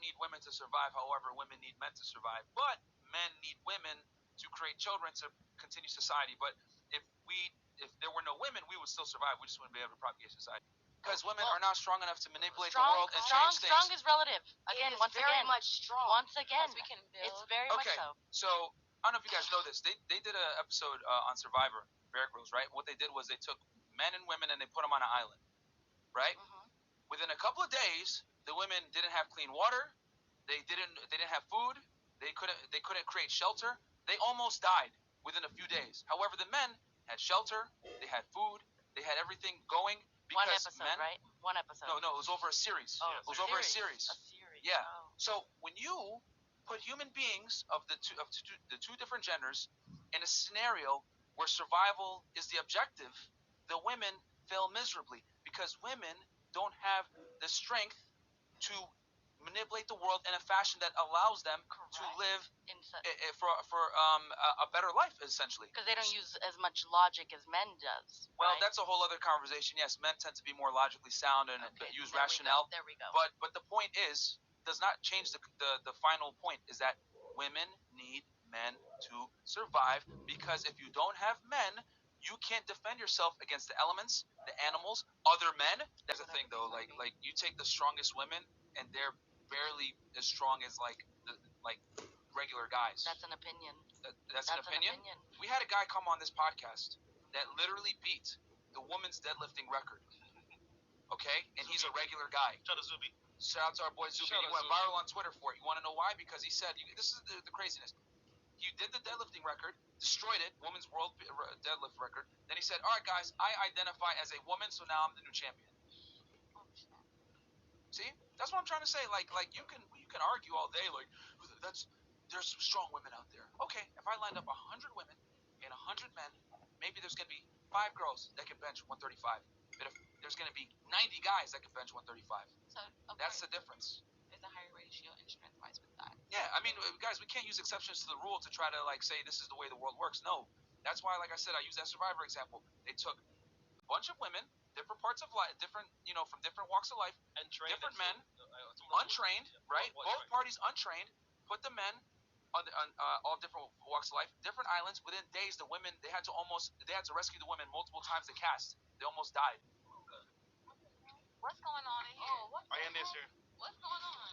need women to survive. However, women need men to survive. But men need women to create children to continue society. But if there were no women, we would still survive. We just wouldn't be able to propagate society. Because women are not strong enough to manipulate the world and change things. Strong is relative. Again, it is very much strong. Once again, we can build. It's very much so. So I don't know if you guys know this. They did an episode on Survivor, Bear Grylls, right? What they did was they took men and women and they put them on an island, right? Mm-hmm. Within a couple of days, the women didn't have clean water. They didn't have food. They couldn't create shelter. They almost died within a few days. However, the men had shelter. They had food. They had everything going. One episode, right? One episode. No, it was over a series. Oh, it was over a series. A series. Yeah. Oh. So when you put human beings of the two different genders in a scenario where survival is the objective, the women fail miserably because women don't have the strength to manipulate the world in a fashion that allows them to live for a better life, essentially. Because they don't use as much logic as men does. Well, right? that's a whole other conversation. Yes, men tend to be more logically sound and use rationale. There we go. But the point does not change the final point, is that women need men to survive, because if you don't have men, you can't defend yourself against the elements, the animals, other men. There's a thing though, like you take the strongest women and they're barely as strong as like regular guys. That's an opinion. That's an opinion? We had a guy come on this podcast that literally beat the women's deadlifting record. Okay? And he's a regular guy. Shout out to Zuby. Shout out to our boy Zuby. He went viral on Twitter for it. You want to know why? Because he said, this is the craziness. He did the deadlifting record, destroyed it, women's world deadlift record. Then he said, all right, guys, I identify as a woman, so now I'm the new champion. See? That's what I'm trying to say. Like you can argue all day, like, there's some strong women out there. Okay, if I lined up 100 women and 100 men, maybe there's going to be 5 girls that can bench 135. But if there's going to be 90 guys that can bench 135. So, okay. That's the difference. There's a higher ratio in strength-wise with that. Yeah, I mean, guys, we can't use exceptions to the rule to try to, say this is the way the world works. No. That's why, like I said, I use that Survivor example. They took a bunch of women, different parts of life, different, from different walks of life, and different men, untrained, right? Both parties untrained, put the men on all different walks of life, different islands. Within days, the women, they had to rescue the women multiple times to cast. They almost died. What's going on in here? I am this here. What's going on?